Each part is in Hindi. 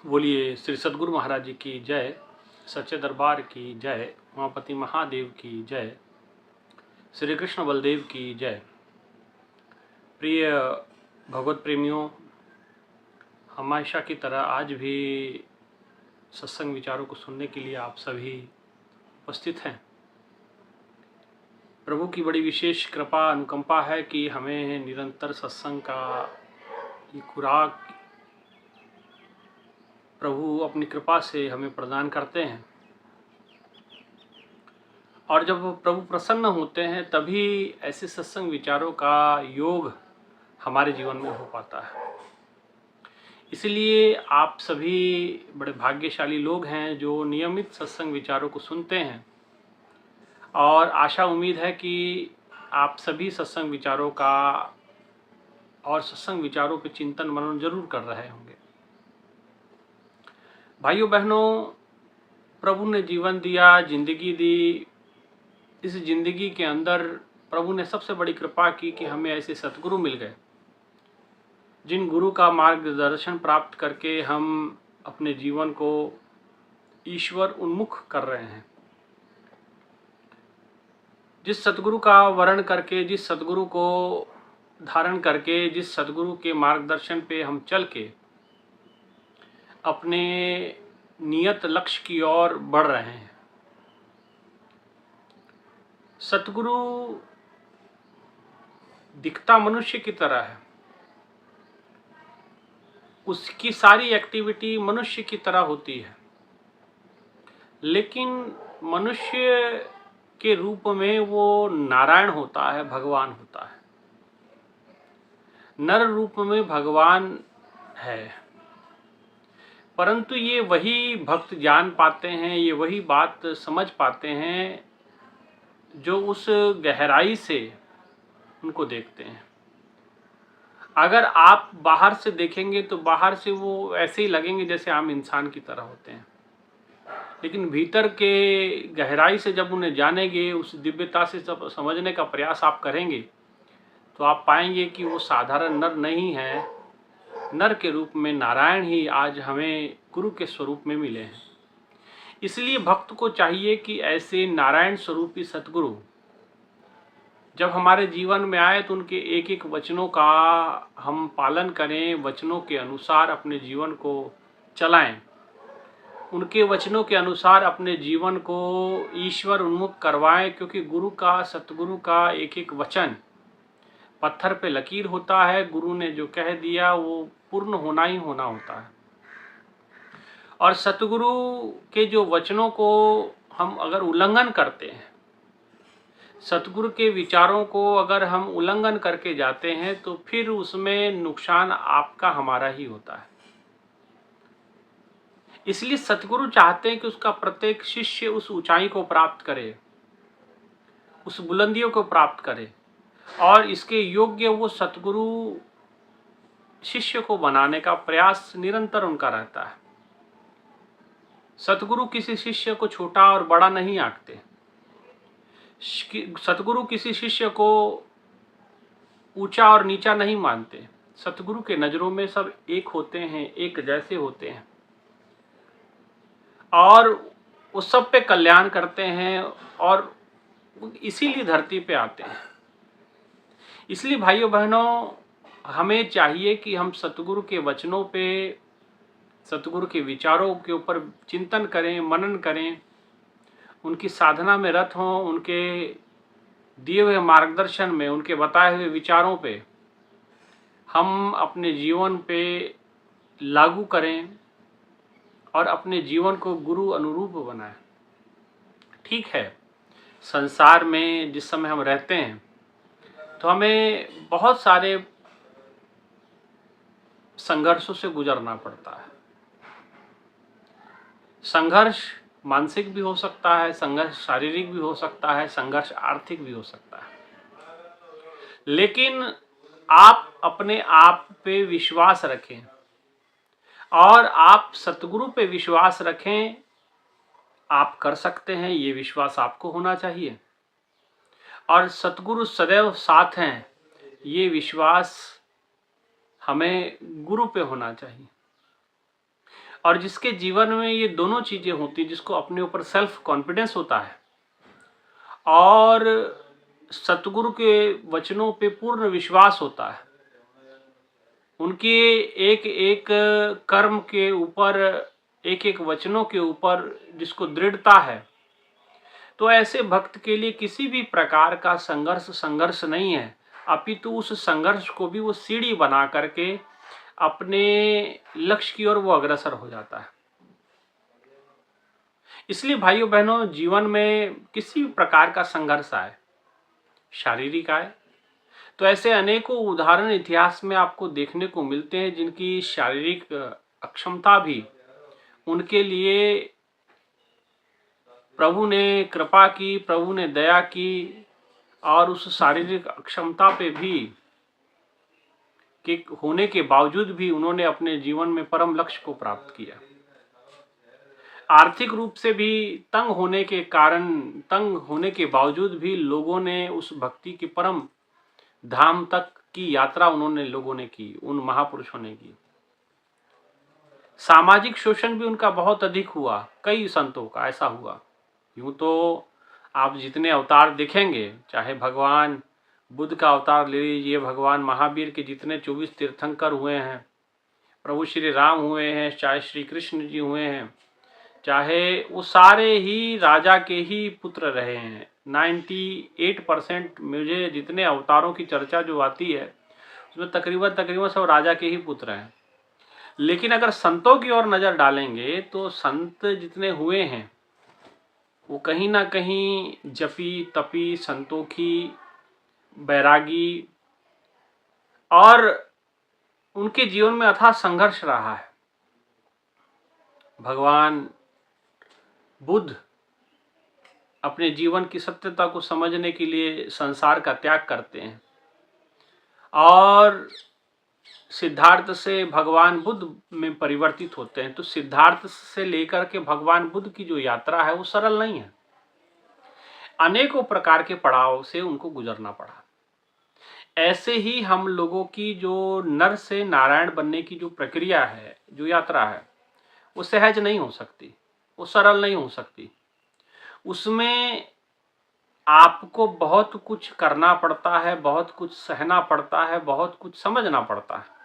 बोलिए श्री सद्गुरु महाराज जी की जय, सच्चे दरबार की जय, उमापति महादेव की जय, श्री कृष्ण बलदेव की जय। प्रिय भगवत प्रेमियों, हमेशा की तरह आज भी सत्संग विचारों को सुनने के लिए आप सभी उपस्थित हैं। प्रभु की बड़ी विशेष कृपा अनुकंपा है कि हमें निरंतर सत्संग का ये खुराक प्रभु अपनी कृपा से हमें प्रदान करते हैं, और जब प्रभु प्रसन्न होते हैं तभी ऐसे सत्संग विचारों का योग हमारे जीवन में हो पाता है। इसलिए आप सभी बड़े भाग्यशाली लोग हैं जो नियमित सत्संग विचारों को सुनते हैं, और आशा उम्मीद है कि आप सभी सत्संग विचारों का और सत्संग विचारों पे चिंतन मनन जरूर कर रहे होंगे। भाइयों बहनों, प्रभु ने जीवन दिया, जिंदगी दी। इस जिंदगी के अंदर प्रभु ने सबसे बड़ी कृपा की कि हमें ऐसे सतगुरु मिल गए, जिन गुरु का मार्गदर्शन प्राप्त करके हम अपने जीवन को ईश्वर उन्मुख कर रहे हैं। जिस सतगुरु का वर्ण करके, जिस सतगुरु को धारण करके, जिस सतगुरु के मार्गदर्शन पे हम चल के अपने नियत लक्ष्य की ओर बढ़ रहे हैं। सतगुरु दिखता मनुष्य की तरह है, उसकी सारी एक्टिविटी मनुष्य की तरह होती है, लेकिन मनुष्य के रूप में वो नारायण होता है, भगवान होता है। नर रूप में भगवान है, परंतु ये वही भक्त जान पाते हैं, ये वही बात समझ पाते हैं जो उस गहराई से उनको देखते हैं। अगर आप बाहर से देखेंगे तो बाहर से वो ऐसे ही लगेंगे जैसे आम इंसान की तरह होते हैं, लेकिन भीतर के गहराई से जब उन्हें जानेंगे, उस दिव्यता से जब समझने का प्रयास आप करेंगे, तो आप पाएंगे कि वो साधारण नर नहीं है। नर के रूप में नारायण ही आज हमें गुरु के स्वरूप में मिले हैं। इसलिए भक्त को चाहिए कि ऐसे नारायण स्वरूपी सतगुरु जब हमारे जीवन में आए तो उनके एक एक वचनों का हम पालन करें, वचनों के अनुसार अपने जीवन को चलाएं, उनके वचनों के अनुसार अपने जीवन को ईश्वर उन्मुख करवाएं, क्योंकि गुरु का, सतगुरु का एक एक वचन पत्थर पे लकीर होता है। गुरु ने जो कह दिया वो पूर्ण होना ही होना होता है। और सतगुरु के जो वचनों को हम अगर उल्लंघन करते हैं, सतगुरु के विचारों को अगर हम उल्लंघन करके जाते हैं, तो फिर उसमें नुकसान आपका हमारा ही होता है। इसलिए सतगुरु चाहते हैं कि उसका प्रत्येक शिष्य उस ऊंचाई को प्राप्त करे, उस बुलंदियों को प्राप्त करे, और इसके योग्य वो सतगुरु शिष्य को बनाने का प्रयास निरंतर उनका रहता है। सतगुरु किसी शिष्य को छोटा और बड़ा नहीं आंकते। सतगुरु किसी शिष्य को ऊंचा और नीचा नहीं मानते। सतगुरु के नजरों में सब एक होते हैं, एक जैसे होते हैं, और वो सब पे कल्याण करते हैं, और इसीलिए धरती पे आते हैं। इसलिए भाइयों बहनों, हमें चाहिए कि हम सतगुरु के वचनों पे, सतगुरु के विचारों के ऊपर चिंतन करें, मनन करें, उनकी साधना में रत हों, उनके दिए हुए मार्गदर्शन में, उनके बताए हुए विचारों पे हम अपने जीवन पे लागू करें और अपने जीवन को गुरु अनुरूप बनाएं। ठीक है, संसार में जिस समय हम रहते हैं तो हमें बहुत सारे संघर्षों से गुजरना पड़ता है। संघर्ष मानसिक भी हो सकता है, संघर्ष शारीरिक भी हो सकता है, संघर्ष आर्थिक भी हो सकता है, लेकिन आप अपने आप पे विश्वास रखें और आप सतगुरु पे विश्वास रखें। आप कर सकते हैं, ये विश्वास आपको होना चाहिए, और सतगुरु सदैव साथ हैं, ये विश्वास हमें गुरु पे होना चाहिए। और जिसके जीवन में ये दोनों चीजें होती, जिसको अपने ऊपर सेल्फ कॉन्फिडेंस होता है और सतगुरु के वचनों पे पूर्ण विश्वास होता है, उनके एक एक कर्म के ऊपर, एक एक वचनों के ऊपर जिसको दृढ़ता है, तो ऐसे भक्त के लिए किसी भी प्रकार का संघर्ष नहीं है, अपितु उस संघर्ष को भी वो सीढ़ी बना करके अपने लक्ष्य की ओर वो अग्रसर हो जाता है। इसलिए भाइयों बहनों, जीवन में किसी भी प्रकार का संघर्ष आए, शारीरिक आए, तो ऐसे अनेकों उदाहरण इतिहास में आपको देखने को मिलते हैं जिनकी शारीरिक अक्षमता भी उनके लिए प्रभु ने कृपा की, प्रभु ने दया की, और उस शारीरिक अक्षमता पे भी के होने के बावजूद भी उन्होंने अपने जीवन में परम लक्ष्य को प्राप्त किया। आर्थिक रूप से भी तंग होने के बावजूद भी लोगों ने उस भक्ति की परम धाम तक की यात्रा लोगों ने की, उन महापुरुषों ने की। सामाजिक शोषण भी उनका बहुत अधिक हुआ, कई संतों का ऐसा हुआ। यूं तो आप जितने अवतार देखेंगे, चाहे भगवान बुद्ध का अवतार ले लीजिए, भगवान महावीर के जितने 24 तीर्थंकर हुए हैं, प्रभु श्री राम हुए हैं, चाहे श्री कृष्ण जी हुए हैं, चाहे वो सारे ही राजा के ही पुत्र रहे हैं। 98% मुझे जितने अवतारों की चर्चा जो आती है उसमें तकरीबन सब राजा के ही पुत्र हैं। लेकिन अगर संतों की ओर नजर डालेंगे तो संत जितने हुए हैं वो कहीं ना कहीं जपी तपी, संतोखी, बैरागी, और उनके जीवन में अथाह संघर्ष रहा है। भगवान बुद्ध अपने जीवन की सत्यता को समझने के लिए संसार का त्याग करते हैं, और सिद्धार्थ से भगवान बुद्ध में परिवर्तित होते हैं। तो सिद्धार्थ से लेकर के भगवान बुद्ध की जो यात्रा है वो सरल नहीं है, अनेकों प्रकार के पड़ाव से उनको गुजरना पड़ा। ऐसे ही हम लोगों की जो नर से नारायण बनने की जो प्रक्रिया है, जो यात्रा है, वो सहज नहीं हो सकती, वो सरल नहीं हो सकती। उसमें आपको बहुत कुछ करना पड़ता है, बहुत कुछ सहना पड़ता है, बहुत कुछ समझना पड़ता है,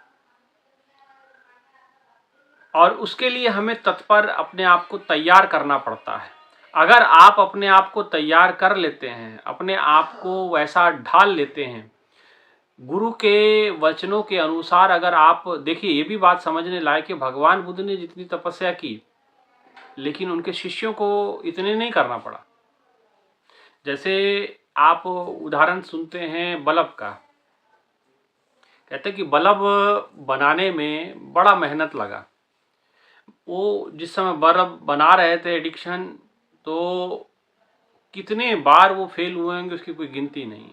और उसके लिए हमें तत्पर अपने आप को तैयार करना पड़ता है। अगर आप अपने आप को तैयार कर लेते हैं, अपने आप को वैसा ढाल लेते हैं गुरु के वचनों के अनुसार, अगर आप देखिए, ये भी बात समझने लायक है, भगवान बुद्ध ने जितनी तपस्या की लेकिन उनके शिष्यों को इतने नहीं करना पड़ा। जैसे आप उदाहरण सुनते हैं बल्ब का, कहते हैं कि बल्ब बनाने में बड़ा मेहनत लगा। वो जिस समय बल्ब बना रहे थे एडिक्शन, तो कितने बार वो फेल हुए होंगे उसकी कोई गिनती नहीं।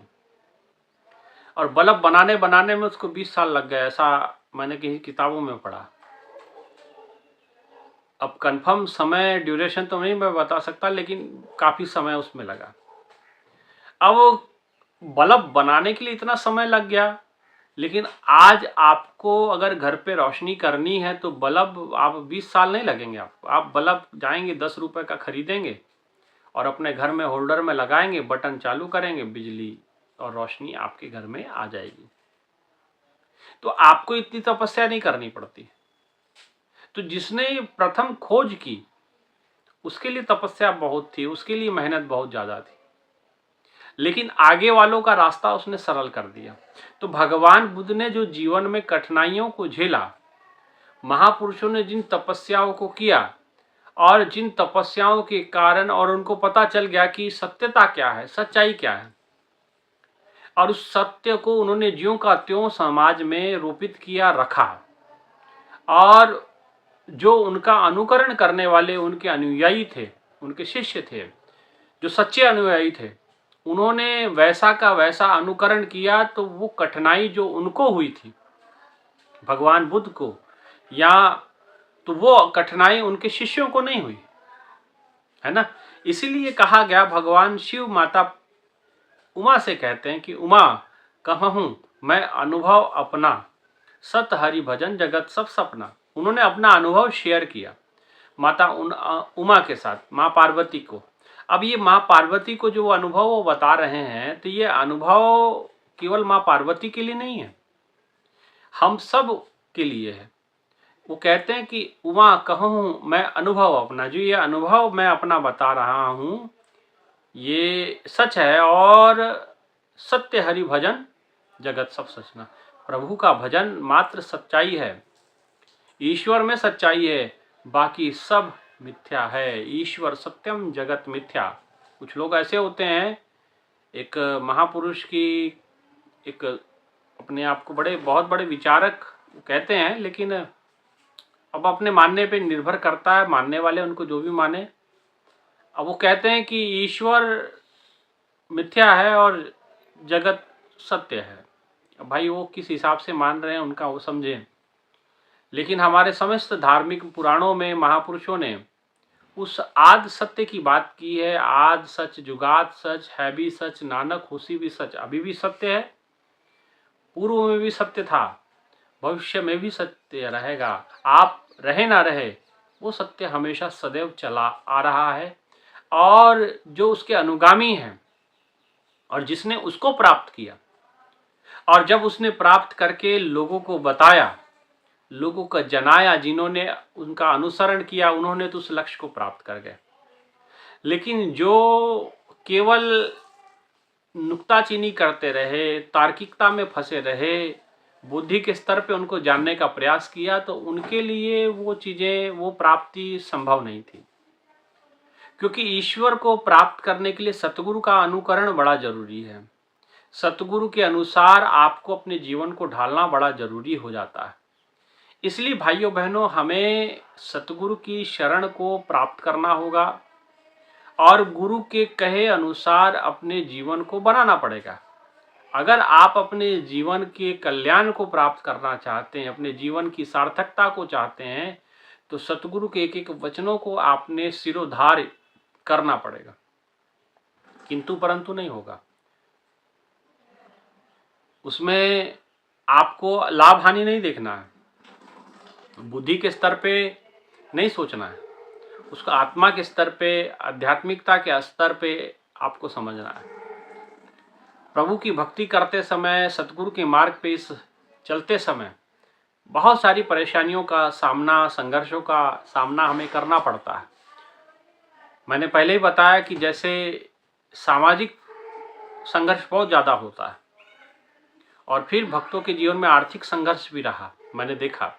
और बल्ब बनाने में उसको 20 साल लग गए, ऐसा मैंने कहीं किताबों में पढ़ा। अब कंफर्म समय ड्यूरेशन तो नहीं मैं बता सकता, लेकिन काफ़ी समय उसमें लगा। अब बल्ब बनाने के लिए इतना समय लग गया, लेकिन आज आपको अगर घर पे रोशनी करनी है तो बल्ब आप 20 साल नहीं लगेंगे। आप बल्ब जाएंगे 10 रुपए का खरीदेंगे और अपने घर में होल्डर में लगाएंगे, बटन चालू करेंगे, बिजली और रोशनी आपके घर में आ जाएगी। तो आपको इतनी तपस्या नहीं करनी पड़ती। तो जिसने प्रथम खोज की उसके लिए तपस्या बहुत थी, उसके लिए मेहनत बहुत ज्यादा थी, लेकिन आगे वालों का रास्ता उसने सरल कर दिया। तो भगवान बुद्ध ने जो जीवन में कठिनाइयों को झेला, महापुरुषों ने जिन तपस्याओं को किया, और जिन तपस्याओं के कारण और उनको पता चल गया कि सत्यता क्या है, सच्चाई क्या है, और उस सत्य को उन्होंने ज्यों का त्यों समाज में रोपित किया, रखा। और जो उनका अनुकरण करने वाले उनके अनुयायी थे, उनके शिष्य थे, जो सच्चे अनुयायी थे, उन्होंने वैसा का वैसा अनुकरण किया। तो वो कठिनाई जो उनको हुई थी भगवान बुद्ध को, या तो वो कठिनाई उनके शिष्यों को नहीं हुई, है ना। इसीलिए कहा गया, भगवान शिव माता उमा से कहते हैं कि उमा कहूँ मैं अनुभव अपना, सत हरि भजन जगत सब सपना। उन्होंने अपना अनुभव शेयर किया माता उमा के साथ, माँ पार्वती को। अब ये माँ पार्वती को जो अनुभव वो बता रहे हैं, तो ये अनुभव केवल माँ पार्वती के लिए नहीं है, हम सब के लिए है। वो कहते हैं कि उमा कहूँ मैं अनुभव अपना, जो ये अनुभव मैं अपना बता रहा हूँ ये सच है, और सत्य हरि भजन जगत सब सचना। प्रभु का भजन मात्र सच्चाई है, ईश्वर में सच्चाई है, बाकी सब मिथ्या है। ईश्वर सत्यम जगत मिथ्या। कुछ लोग ऐसे होते हैं, एक महापुरुष की एक अपने आप को बहुत बड़े विचारक कहते हैं, लेकिन अब अपने मानने पे निर्भर करता है, मानने वाले उनको जो भी माने। अब वो कहते हैं कि ईश्वर मिथ्या है और जगत सत्य है। अब भाई वो किस हिसाब से मान रहे हैं उनका वो समझें, लेकिन हमारे समस्त धार्मिक पुराणों में महापुरुषों ने उस आद सत्य की बात की है। आद सच जुगाद सच है भी सच, नानक होसी भी सच। अभी भी सत्य है, पूर्व में भी सत्य था, भविष्य में भी सत्य रहेगा। आप रहे ना रहे, वो सत्य हमेशा सदैव चला आ रहा है। और जो उसके अनुगामी हैं और जिसने उसको प्राप्त किया, और जब उसने प्राप्त करके लोगों को बताया, लोगों को जनाया, जिन्होंने उनका अनुसरण किया, उन्होंने तो उस लक्ष्य को प्राप्त कर गए। लेकिन जो केवल नुक्ताचीनी करते रहे, तार्किकता में फंसे रहे, बुद्धि के स्तर पे उनको जानने का प्रयास किया, तो उनके लिए वो चीज़ें, वो प्राप्ति संभव नहीं थी। क्योंकि ईश्वर को प्राप्त करने के लिए सतगुरु का अनुकरण बड़ा जरूरी है। सतगुरु के अनुसार आपको अपने जीवन को ढालना बड़ा जरूरी हो जाता है। इसलिए भाइयों बहनों, हमें सतगुरु की शरण को प्राप्त करना होगा और गुरु के कहे अनुसार अपने जीवन को बनाना पड़ेगा। अगर आप अपने जीवन के कल्याण को प्राप्त करना चाहते हैं, अपने जीवन की सार्थकता को चाहते हैं, तो सतगुरु के एक एक वचनों को आपने सिरोधार्य करना पड़ेगा। किंतु परंतु नहीं होगा, उसमें आपको लाभ हानि नहीं देखना है, बुद्धि के स्तर पे नहीं सोचना है, उसको आत्मा के स्तर पे, आध्यात्मिकता के स्तर पे आपको समझना है। प्रभु की भक्ति करते समय, सतगुरु के मार्ग पे इस चलते समय बहुत सारी परेशानियों का सामना, संघर्षों का सामना हमें करना पड़ता है। मैंने पहले ही बताया कि जैसे सामाजिक संघर्ष बहुत ज़्यादा होता है, और फिर भक्तों के जीवन में आर्थिक संघर्ष भी रहा। मैंने देखा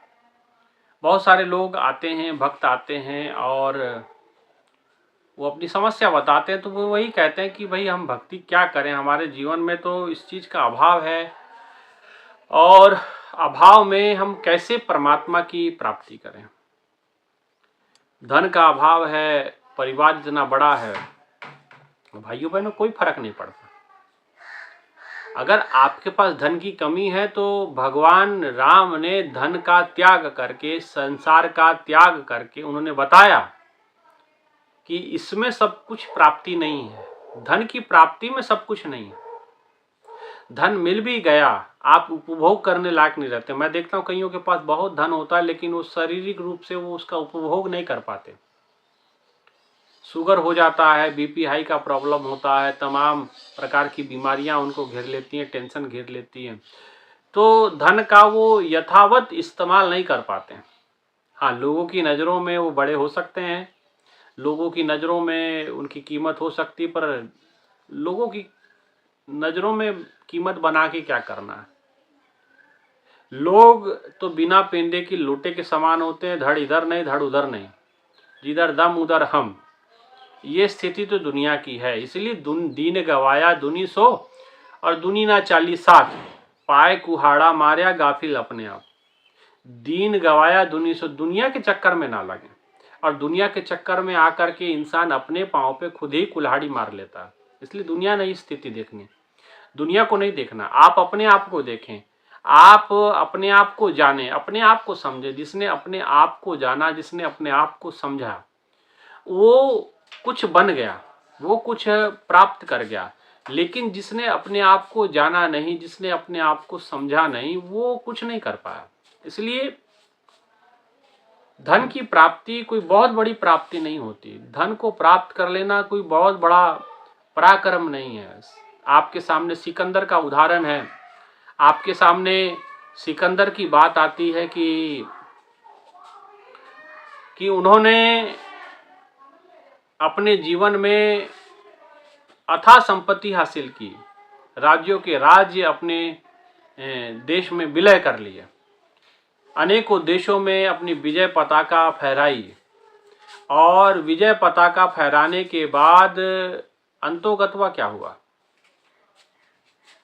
बहुत सारे लोग आते हैं, भक्त आते हैं, और वो अपनी समस्या बताते हैं, तो वो वही कहते हैं कि भाई हम भक्ति क्या करें, हमारे जीवन में तो इस चीज़ का अभाव है, और अभाव में हम कैसे परमात्मा की प्राप्ति करें। धन का अभाव है, परिवार इतना बड़ा है, भाइयों बहनों कोई फर्क नहीं पड़ता। अगर आपके पास धन की कमी है, तो भगवान राम ने धन का त्याग करके, संसार का त्याग करके उन्होंने बताया कि इसमें सब कुछ प्राप्ति नहीं है, धन की प्राप्ति में सब कुछ नहीं है। धन मिल भी गया, आप उपभोग करने लायक नहीं रहते। मैं देखता हूँ कईयों के पास बहुत धन होता है, लेकिन वो शारीरिक रूप से वो उसका उपभोग नहीं कर पाते। शुगर हो जाता है, बीपी हाई का प्रॉब्लम होता है, तमाम प्रकार की बीमारियां उनको घेर लेती हैं, टेंशन घेर लेती हैं, तो धन का वो यथावत इस्तेमाल नहीं कर पाते। हाँ, लोगों की नज़रों में वो बड़े हो सकते हैं, लोगों की नज़रों में उनकी कीमत हो सकती है, पर लोगों की नज़रों में कीमत बना के क्या करना है। लोग तो बिना पेंदे की लोटे के समान होते हैं, धड़ इधर नहीं धड़ उधर नहीं, जिधर दम उधर हम। ये स्थिति तो दुनिया की है। इसलिए दीन गवाया दुनी सो और दुनी ना चाली साथ, पाए कुहाड़ा मारिया गाफिल अपने आप। दीन गवाया दुनी सो, दुनिया के चक्कर में ना लगे, और दुनिया के चक्कर में आकर के इंसान अपने पाँव पे खुद ही कुल्हाड़ी मार लेता है। इसलिए दुनिया नहीं स्थिति देखनी, दुनिया को नहीं देखना, आप अपने आप को देखें, आप अपने आप को जाने, अपने आप को समझे। जिसने अपने आप को जाना, जिसने अपने आप को समझा, वो कुछ बन गया, वो कुछ प्राप्त कर गया। लेकिन जिसने अपने आप को जाना नहीं, जिसने अपने आप को समझा नहीं, वो कुछ नहीं कर पाया। इसलिए धन की प्राप्ति कोई बहुत बड़ी प्राप्ति नहीं होती। धन को प्राप्त कर लेना कोई बहुत बड़ा पराक्रम नहीं है। आपके सामने सिकंदर का उदाहरण है। आपके सामने सिकंदर की बात आती है कि उन्होंने अपने जीवन में अथाह संपत्ति हासिल की, राज्यों के राज्य अपने देश में विलय कर लिए, अनेकों देशों में अपनी विजय पताका फहराई, और विजय पताका फहराने के बाद अंतोगत्वा क्या हुआ?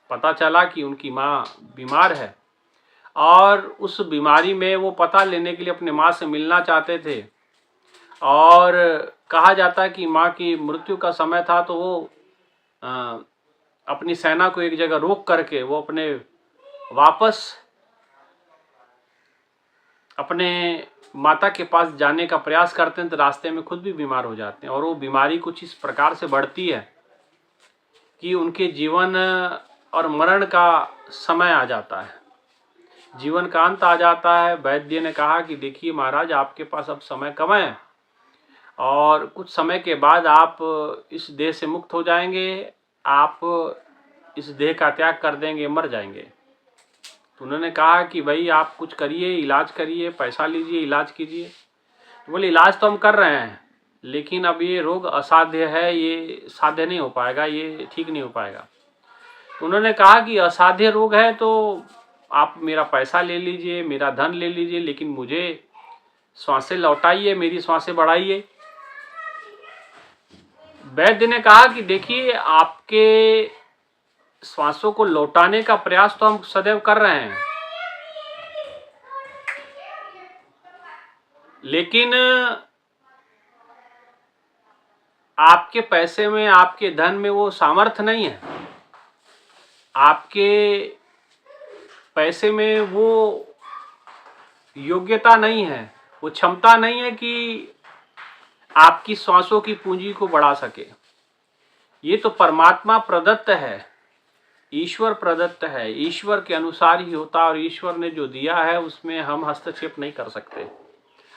पता चला कि उनकी माँ बीमार है, और उस बीमारी में वो पता लेने के लिए अपने माँ से मिलना चाहते थे, और कहा जाता है कि माँ की मृत्यु का समय था तो वो अपनी सेना को एक जगह रोक करके वो अपने वापस अपने माता के पास जाने का प्रयास करते हैं, तो रास्ते में खुद भी बीमार हो जाते हैं, और वो बीमारी कुछ इस प्रकार से बढ़ती है कि उनके जीवन और मरण का समय आ जाता है, जीवन का अंत आ जाता है। वैद्य ने कहा कि देखिए महाराज, आपके पास अब समय कम है, और कुछ समय के बाद आप इस देह से मुक्त हो जाएंगे, आप इस देह का त्याग कर देंगे, मर जाएंगे। तो उन्होंने कहा कि भाई आप कुछ करिए, इलाज करिए, पैसा लीजिए, इलाज कीजिए। तो बोले इलाज तो हम कर रहे हैं, लेकिन अब ये रोग असाध्य है, ये साध्य नहीं हो पाएगा, ये ठीक नहीं हो पाएगा। तो उन्होंने कहा कि असाध्य रोग है तो आप मेरा पैसा ले लीजिए, मेरा धन ले लीजिए, लेकिन मुझे श्वासें लौटाइए, मेरी श्वासें बढ़ाइए। वैद्य ने कहा कि देखिए, आपके श्वासों को लौटाने का प्रयास तो हम सदैव कर रहे हैं, लेकिन आपके पैसे में, आपके धन में वो सामर्थ्य नहीं है, आपके पैसे में वो योग्यता नहीं है, वो क्षमता नहीं है कि आपकी श्वासों की पूंजी को बढ़ा सके। ये तो परमात्मा प्रदत्त है, ईश्वर प्रदत्त है, ईश्वर के अनुसार ही होता, और ईश्वर ने जो दिया है उसमें हम हस्तक्षेप नहीं कर सकते।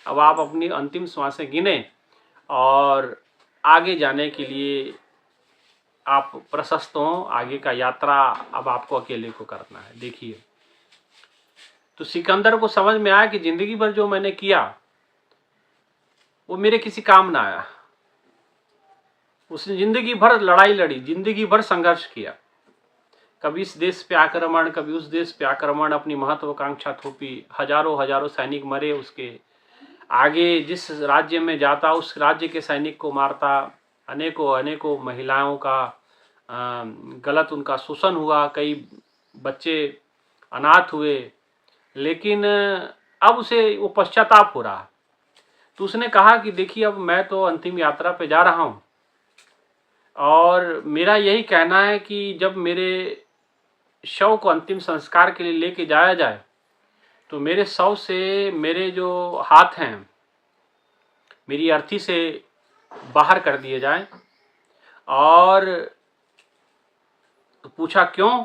अब आप अपनी अंतिम श्वासें गिने और आगे जाने के लिए आप प्रशस्त हों। आगे का यात्रा अब आपको अकेले को करना है। देखिए, तो सिकंदर को समझ में आया कि जिंदगी भर जो मैंने किया वो मेरे किसी काम ना आया। उसने जिंदगी भर लड़ाई लड़ी, जिंदगी भर संघर्ष किया, कभी इस देश पे आक्रमण, कभी उस देश पे आक्रमण, अपनी महत्वाकांक्षा थोपी, हजारों हजारों सैनिक मरे उसके आगे, जिस राज्य में जाता उस राज्य के सैनिक को मारता, अनेकों अनेकों महिलाओं का गलत उनका शोषण हुआ, कई बच्चे अनाथ हुए, लेकिन अब उसे वो पश्चाताप हो रहा। तो उसने कहा कि देखिए, अब मैं तो अंतिम यात्रा पे जा रहा हूँ, और मेरा यही कहना है कि जब मेरे शव को अंतिम संस्कार के लिए लेके जाया जाए तो मेरे शव से मेरे जो हाथ हैं मेरी अर्थी से बाहर कर दिए जाएं। और तो पूछा क्यों?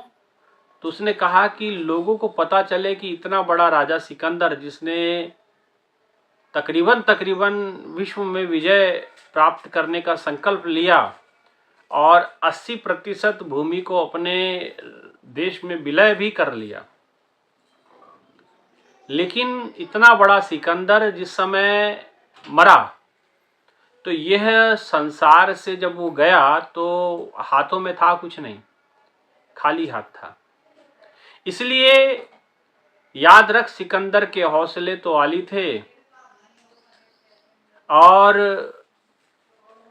तो उसने कहा कि लोगों को पता चले कि इतना बड़ा राजा सिकंदर, जिसने तकरीबन विश्व में विजय प्राप्त करने का संकल्प लिया और 80% भूमि को अपने देश में विलय भी कर लिया, लेकिन इतना बड़ा सिकंदर जिस समय मरा, तो यह संसार से जब वो गया तो हाथों में था कुछ नहीं, खाली हाथ था। इसलिए याद रख, सिकंदर के हौसले तो आली थे, और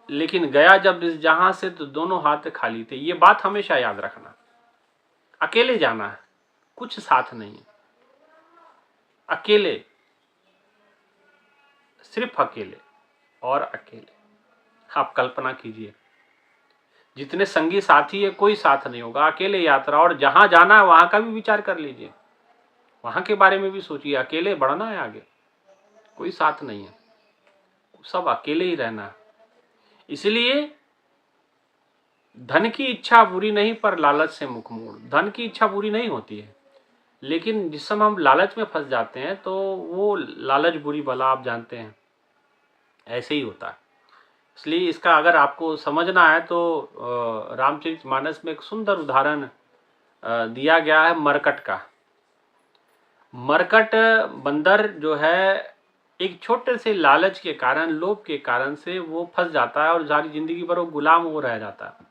लेकिन गया जब इस जहां से तो दोनों हाथ खाली थे। ये बात हमेशा याद रखना। अकेले जाना है, कुछ साथ नहीं है, अकेले, सिर्फ अकेले और अकेले। आप कल्पना कीजिए, जितने संगी साथी है कोई साथ नहीं होगा, अकेले यात्रा। और जहां जाना है वहां का भी विचार कर लीजिए, वहां के बारे में भी सोचिए। अकेले बढ़ना है आगे, कोई साथ नहीं है, सब अकेले ही रहना है। इसलिए धन की इच्छा बुरी नहीं, पर लालच से मुख मोड़। धन की इच्छा बुरी नहीं होती है, लेकिन जिस समय हम लालच में फंस जाते हैं तो वो लालच बुरी बला, आप जानते हैं, ऐसे ही होता है। इसलिए इसका अगर आपको समझना है तो रामचरितमानस में एक सुंदर उदाहरण दिया गया है मरकट का। मरकट बंदर जो है एक छोटे से लालच के कारण, लोभ के कारण से वो फंस जाता है और सारी जिंदगी भर वो गुलाम हो रह जाता है।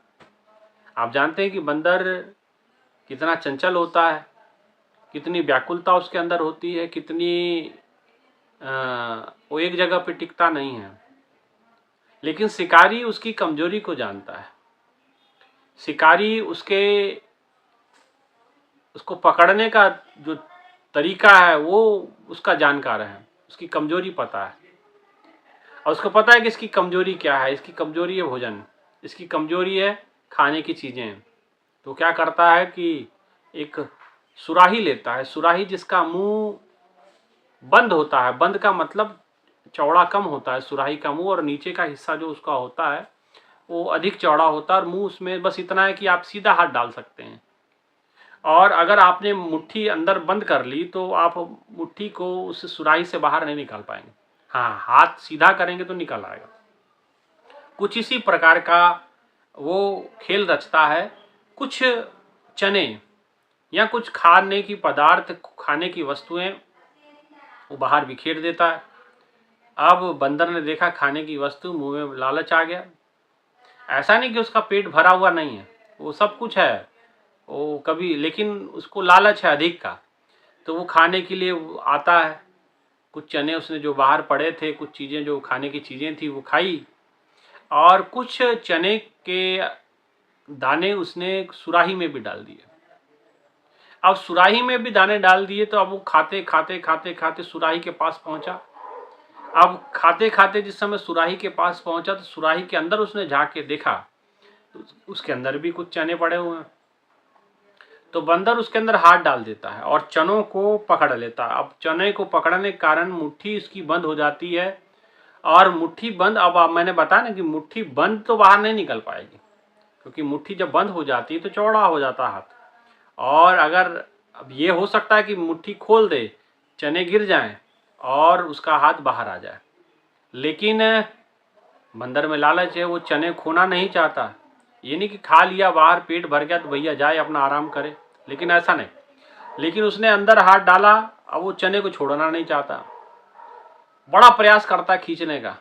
आप जानते हैं कि बंदर कितना चंचल होता है, कितनी व्याकुलता उसके अंदर होती है, कितनी वो एक जगह पे टिकता नहीं है। लेकिन शिकारी उसकी कमजोरी को जानता है। शिकारी उसको पकड़ने का जो तरीका है वो उसका जानकार है, उसकी कमजोरी पता है। और उसको पता है कि इसकी कमजोरी क्या है। इसकी कमजोरी है भोजन, इसकी कमजोरी है खाने की चीज़ें। तो क्या करता है कि एक सुराही लेता है। सुराही जिसका मुंह बंद होता है, बंद का मतलब चौड़ा कम होता है सुराही का मुंह, और नीचे का हिस्सा जो उसका होता है वो अधिक चौड़ा होता है, और मुंह उसमें बस इतना है कि आप सीधा हाथ डाल सकते हैं। और अगर आपने मुट्ठी अंदर बंद कर ली तो आप मुट्ठी को उस सुराही से बाहर नहीं निकाल पाएंगे। हाँ, हाथ सीधा करेंगे तो निकल आएगा। कुछ इसी प्रकार का वो खेल रचता है। कुछ चने या कुछ खाने की पदार्थ, खाने की वस्तुएं वो बाहर बिखेर देता है। अब बंदर ने देखा खाने की वस्तु, मुंह में लालच आ गया। ऐसा नहीं कि उसका पेट भरा हुआ नहीं है, वो सब कुछ है वो कभी, लेकिन उसको लालच है अधिक का, तो वो खाने के लिए आता है। कुछ चने उसने जो बाहर पड़े थे, कुछ चीज़ें जो खाने की चीज़ें थी वो खाई, और कुछ चने के दाने उसने सुराही में भी डाल दिए। अब सुराही में भी दाने डाल दिए तो अब वो खाते खाते खाते खाते सुराही के पास पहुंचा। अब खाते खाते जिस समय सुराही के पास पहुंचा तो सुराही के अंदर उसने झांक के देखा तो उसके अंदर भी कुछ चने पड़े हुए हैं। तो बंदर उसके अंदर हाथ डाल देता है और चनों को पकड़ लेता है। अब चने को पकड़ने के कारण मुट्ठी उसकी बंद हो जाती है, और मुट्ठी बंद, अब मैंने बताया ना कि मुट्ठी बंद तो बाहर नहीं निकल पाएगी, क्योंकि मुट्ठी जब बंद हो जाती है तो चौड़ा हो जाता है हाथ। और अगर अब ये हो सकता है कि मुट्ठी खोल दे, चने गिर जाएं और उसका हाथ बाहर आ जाए, लेकिन बंदर में लालच है, वो चने खोना नहीं चाहता। ये नहीं कि खा लिया बाहर, पेट भर गया तो भैया जाए अपना आराम करे, लेकिन ऐसा नहीं। लेकिन उसने अंदर हाथ डाला, अब वो चने को छोड़ना नहीं चाहता, बड़ा प्रयास करता है खींचने का।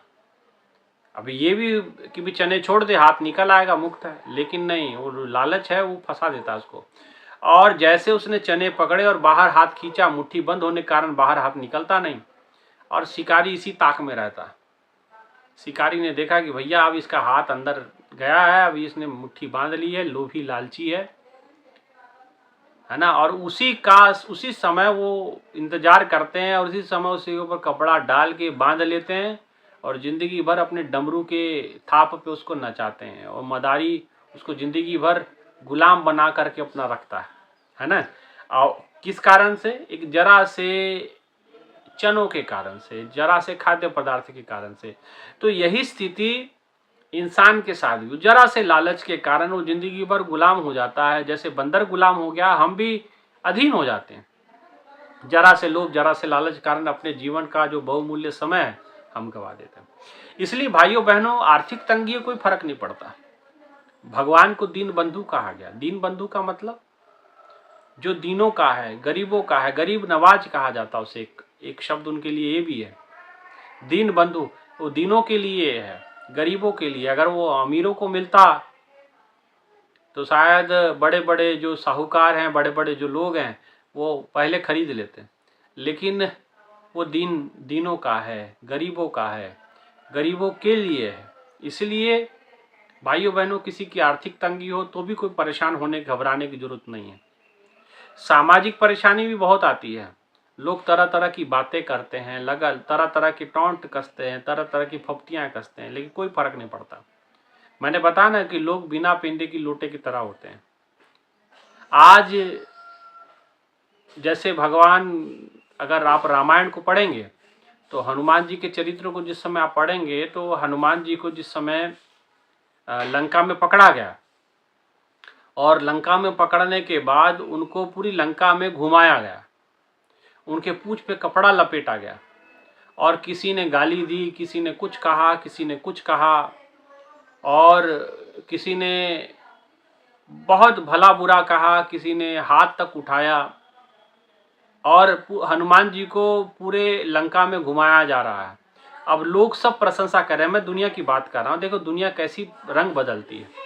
अब ये भी कि भी चने छोड़ दे, हाथ निकल आएगा, मुक्त है, लेकिन नहीं, वो लालच है, वो फंसा देता है उसको। और जैसे उसने चने पकड़े और बाहर हाथ खींचा, मुट्ठी बंद होने के कारण बाहर हाथ निकलता नहीं, और शिकारी इसी ताक में रहता। शिकारी ने देखा कि भैया अब इसका हाथ अंदर गया है, अभी इसने मुट्ठी बांध ली है, लोभी लालची है ना। और उसी समय वो इंतजार करते हैं, और उसी समय उसके ऊपर कपड़ा डाल के बांध लेते हैं, और जिंदगी भर अपने डमरू के थाप पे उसको नचाते हैं, और मदारी उसको जिंदगी भर गुलाम बना करके अपना रखता है ना। और किस कारण से? एक जरा से चनों के कारण से, जरा से खाद्य पदार्थ के कारण से। तो यही स्थिति इंसान के साथ भी, जरा से लालच के कारण वो जिंदगी भर गुलाम हो जाता है। जैसे बंदर गुलाम हो गया, हम भी अधीन हो जाते हैं। जरा से लोभ, जरा से लालच के कारण अपने जीवन का जो बहुमूल्य समय है हम गवा देते हैं। इसलिए भाइयों बहनों, आर्थिक तंगी कोई फर्क नहीं पड़ता। भगवान को दीन बंधु कहा गया। दीन बंधु का मतलब जो दीनों का है, गरीबों का है, गरीब नवाज कहा जाता है उसे। एक शब्द उनके लिए ये भी है, दीन बंधु। वो दीनों के लिए है, गरीबों के लिए। अगर वो अमीरों को मिलता तो शायद बड़े बड़े जो साहूकार हैं, बड़े बड़े जो लोग हैं, वो पहले खरीद लेते। लेकिन वो दीनों का है, गरीबों का है, गरीबों के लिए है। इसलिए भाइयों बहनों, किसी की आर्थिक तंगी हो तो भी कोई परेशान होने, घबराने की जरूरत नहीं है। सामाजिक परेशानी भी बहुत आती है। लोग तरह तरह की बातें करते हैं, तरह तरह की टॉन्ट कसते हैं, तरह तरह की फप्तियाँ कसते हैं, लेकिन कोई फर्क नहीं पड़ता। मैंने बताया ना कि लोग बिना पेंदे की लोटे की तरह होते हैं। आज जैसे भगवान, अगर आप रामायण को पढ़ेंगे तो हनुमान जी के चरित्र को जिस समय आप पढ़ेंगे तो हनुमान जी को जिस समय लंका में पकड़ा गया, और लंका में पकड़ने के बाद उनको पूरी लंका में घुमाया गया, उनके पूंछ पे कपड़ा लपेटा गया और किसी ने गाली दी, किसी ने कुछ कहा, किसी ने कुछ कहा और किसी ने बहुत भला बुरा कहा, किसी ने हाथ तक उठाया और हनुमान जी को पूरे लंका में घुमाया जा रहा है। अब लोग सब प्रशंसा कर रहे हैं, मैं दुनिया की बात कर रहा हूँ, देखो दुनिया कैसी रंग बदलती है।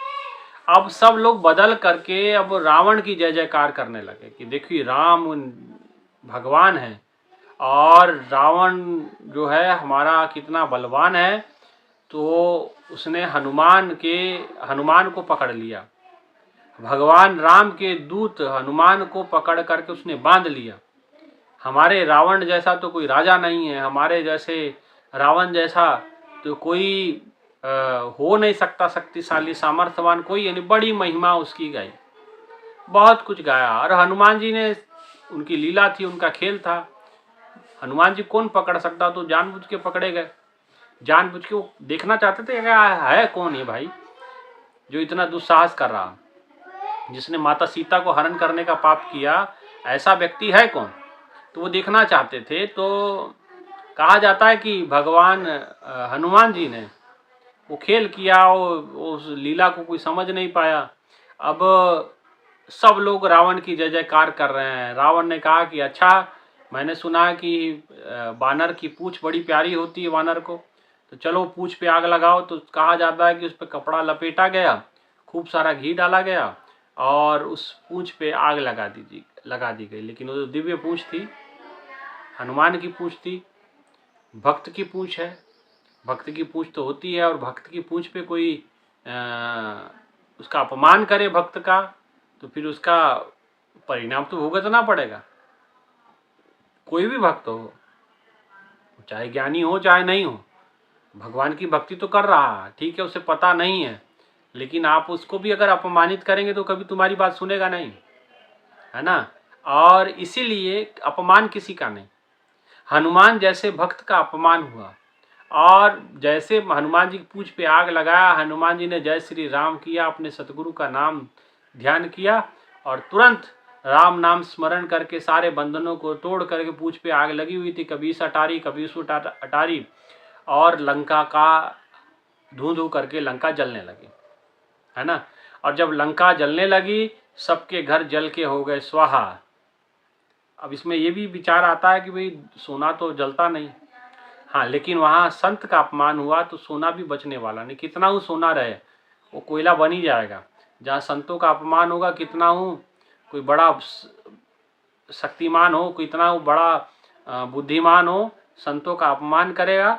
अब सब लोग बदल करके अब रावण की जय जयकार करने लगे कि देखिए राम भगवान है और रावण जो है हमारा कितना बलवान है। तो उसने हनुमान को पकड़ लिया, भगवान राम के दूत हनुमान को पकड़ करके उसने बांध लिया। हमारे रावण जैसा तो कोई राजा नहीं है, हमारे जैसे रावण जैसा तो कोई हो नहीं सकता, शक्तिशाली सामर्थ्यवान कोई, यानी बड़ी महिमा उसकी गाई, बहुत कुछ गाया। और हनुमान जी ने, उनकी लीला थी, उनका खेल था। हनुमान जी कौन पकड़ सकता, तो जानबूझ के पकड़े गए, जानबूझ के वो देखना चाहते थे क्या है कौन है भाई जो इतना दुस्साहस कर रहा, जिसने माता सीता को हरण करने का पाप किया, ऐसा व्यक्ति है कौन, तो वो देखना चाहते थे। तो कहा जाता है कि भगवान हनुमान जी ने वो खेल किया, उस लीला को कोई समझ नहीं पाया। अब सब लोग रावण की जय जयकार कर रहे हैं। रावण ने कहा कि अच्छा, मैंने सुना कि बानर की पूंछ बड़ी प्यारी होती है वानर को, तो चलो पूंछ पे आग लगाओ। तो कहा जाता है कि उस पर कपड़ा लपेटा गया, खूब सारा घी डाला गया और उस पूंछ पे आग लगा दी गई। लेकिन वो दिव्य पूंछ थी, हनुमान की पूंछ थी, भक्त की पूंछ है, भक्त की पूंछ तो होती है। और भक्त की पूंछ पे कोई उसका अपमान करे भक्त का, तो फिर उसका परिणाम तो भुगतना पड़ेगा। कोई भी भक्त हो, चाहे ज्ञानी हो चाहे नहीं हो, भगवान की भक्ति तो कर रहा है, ठीक है, उसे पता नहीं है, लेकिन आप उसको भी अगर अपमानित करेंगे तो कभी तुम्हारी बात सुनेगा नहीं, है ना। और इसीलिए अपमान किसी का नहीं। हनुमान जैसे भक्त का अपमान हुआ और जैसे हनुमान जी की पूंछ पे आग लगाया, हनुमान जी ने जय श्री राम किया, अपने सतगुरु का नाम ध्यान किया और तुरंत राम नाम स्मरण करके सारे बंधनों को तोड़ करके पूंछ पे आग लगी हुई थी, कभी इस अटारी कभी उस अटारी, और लंका का धू धू करके लंका जलने लगी, है ना। और जब लंका जलने लगी, सबके घर जल के हो गए स्वाहा। अब इसमें ये भी विचार आता है कि भाई सोना तो जलता नहीं, हाँ, लेकिन वहाँ संत का अपमान हुआ तो सोना भी बचने वाला नहीं। कितना हूँ सोना रहे, वो कोयला बन ही जाएगा। जहाँ संतों का अपमान होगा, कितना हूँ कोई बड़ा शक्तिमान हो, कितना हूँ बड़ा बुद्धिमान हो, संतों का अपमान करेगा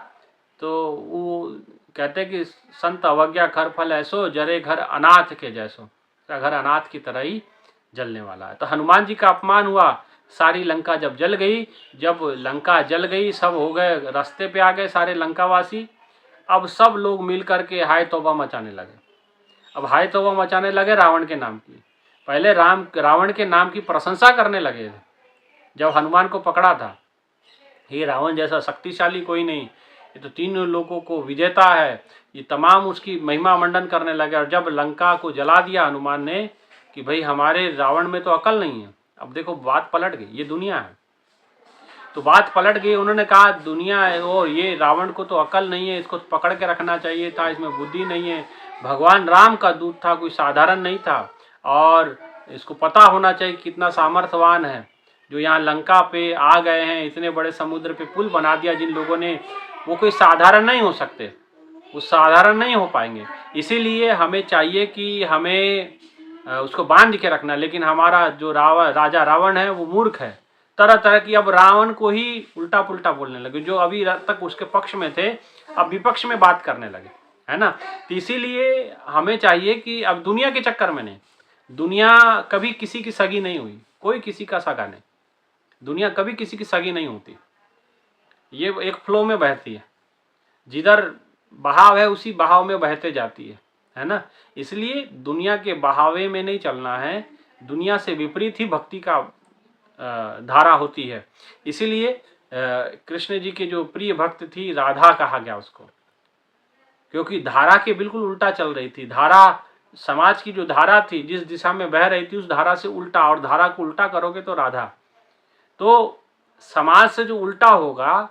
तो वो कहते हैं कि संत अवज्ञा कर फल ऐसो, जरे घर अनाथ के जैसो, घर अनाथ की तरह ही जलने वाला है। तो हनुमान जी का अपमान हुआ, सारी लंका जब जल गई, जब लंका जल गई, सब हो गए रास्ते पे आ गए सारे लंकावासी। अब सब लोग मिल करके हाय तौबा मचाने लगे। अब हाय तौबा मचाने लगे रावण के नाम की। पहले रावण के नाम की प्रशंसा करने लगे जब हनुमान को पकड़ा था, ये रावण जैसा शक्तिशाली कोई नहीं, ये तो 3 लोगों को विजेता है, ये तमाम उसकी महिमा मंडन करने लगे। और जब लंका को जला दिया हनुमान ने कि भाई हमारे रावण में तो अकल नहीं है, अब देखो बात पलट गई, ये दुनिया है तो बात पलट गई। उन्होंने कहा दुनिया है और ये रावण को तो अकल नहीं है, इसको पकड़ के रखना चाहिए था, इसमें बुद्धि नहीं है, भगवान राम का दूत था, कोई साधारण नहीं था, और इसको पता होना चाहिए कितना सामर्थ्यवान है, जो यहाँ लंका पे आ गए हैं, इतने बड़े समुद्र पे पुल बना दिया जिन लोगों ने, वो कोई साधारण नहीं हो सकते, वो साधारण नहीं हो पाएंगे। इसीलिए हमें चाहिए कि हमें उसको बांध के रखना। लेकिन हमारा जो राजा रावण है वो मूर्ख है, तरह तरह की अब रावण को ही उल्टा पुल्टा बोलने लगे, जो अभी तक उसके पक्ष में थे अब विपक्ष में बात करने लगे, है ना। तो इसीलिए हमें चाहिए कि अब दुनिया के चक्कर में नहीं, दुनिया कभी किसी की सगी नहीं हुई, कोई किसी का सगा नहीं, दुनिया कभी किसी की सगी नहीं होती, ये एक फ्लो में बहती है, जिधर बहाव है उसी बहाव में बहते जाती है ना। इसलिए दुनिया के बहावे में नहीं चलना है, दुनिया से विपरीत ही भक्ति का धारा होती है। इसीलिए कृष्ण जी के जो प्रिय भक्त थी राधा कहा गया उसको, क्योंकि धारा के बिल्कुल उल्टा चल रही थी। धारा समाज की जो धारा थी, जिस दिशा में बह रही थी, उस धारा से उल्टा, और धारा को उल्टा करोगे तो राधा। तो समाज से जो उल्टा होगा,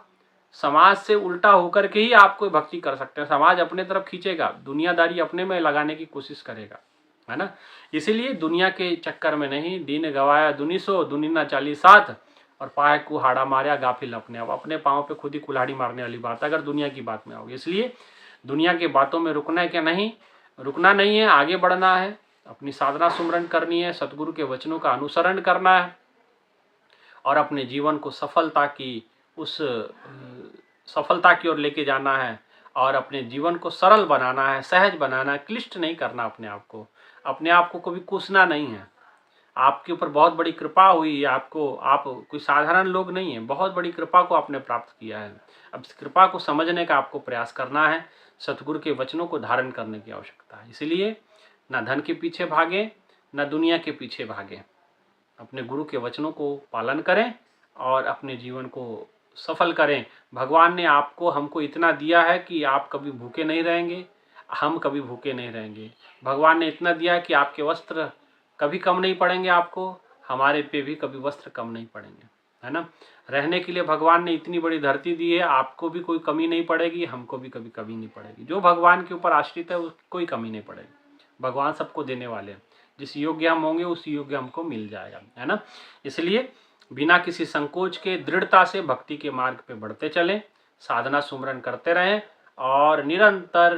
समाज से उल्टा होकर के ही आप कोई भक्ति कर सकते हैं। समाज अपने तरफ खींचेगा, दुनियादारी अपने में लगाने की कोशिश करेगा, है ना। इसीलिए दुनिया के चक्कर में नहीं, दीन गवाया दुनिसो दुनिना 40 और पाए कुहाड़ा मारिया गाफिल अपने आप। अपने पाँव पे खुद ही कुल्हाड़ी मारने वाली बात अगर दुनिया की बात में आओगे। इसलिए दुनिया की बातों में रुकना है क्या? नहीं, रुकना नहीं है, आगे बढ़ना है, अपनी साधना सुमरन करनी है, सतगुरु के वचनों का अनुसरण करना है और अपने जीवन को सफलता की ओर लेके जाना है और अपने जीवन को सरल बनाना है, सहज बनाना है, क्लिष्ट नहीं करना अपने आप को कभी कोसना नहीं है। आपके ऊपर बहुत बड़ी कृपा हुई है, आप कोई साधारण लोग नहीं है, बहुत बड़ी कृपा को आपने प्राप्त किया है। अब इस कृपा को समझने का आपको प्रयास करना है, सतगुरु के वचनों को धारण करने की आवश्यकता है। इसलिए ना धन के पीछे भागे, ना दुनिया के पीछे भागे, अपने गुरु के वचनों को पालन करें और अपने जीवन को सफल करें। भगवान ने आपको हमको इतना दिया है कि आप कभी भूखे नहीं रहेंगे, हम कभी भूखे नहीं रहेंगे। भगवान ने इतना दिया है कि आपके वस्त्र कभी कम नहीं पड़ेंगे, आपको हमारे पे भी कभी वस्त्र कम नहीं पड़ेंगे, है ना। रहने के लिए भगवान ने इतनी बड़ी धरती दी है, आपको भी कोई कमी नहीं पड़ेगी, हमको भी कभी कमी नहीं पड़ेगी। जो भगवान के ऊपर आश्रित है उसकी कोई कमी नहीं पड़ेगी। भगवान सबको देने वाले हैं, जिस योग्य हम होंगे उस योग्य हमको मिल जाएगा, है ना। इसलिए बिना किसी संकोच के दृढ़ता से भक्ति के मार्ग पे बढ़ते चलें, साधना सुमरन करते रहें और निरंतर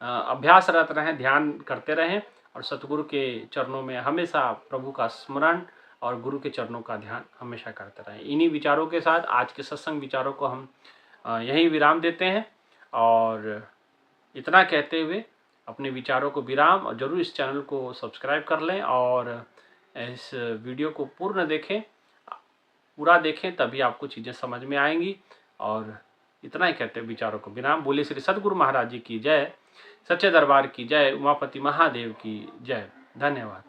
अभ्यासरत रहें, ध्यान करते रहें और सतगुरु के चरणों में हमेशा प्रभु का स्मरण और गुरु के चरणों का ध्यान हमेशा करते रहें। इन्हीं विचारों के साथ आज के सत्संग विचारों को हम यहीं विराम देते हैं और इतना कहते हुए अपने विचारों को विराम, और जरूर इस चैनल को सब्सक्राइब कर लें और इस वीडियो को पूरा देखें, तभी आपको चीज़ें समझ में आएंगी। और इतना ही कहते हैं विचारों को विराम। बोले श्री सद्गुरु महाराज जी की जय, सच्चे दरबार की जय, उमापति महादेव की जय। धन्यवाद।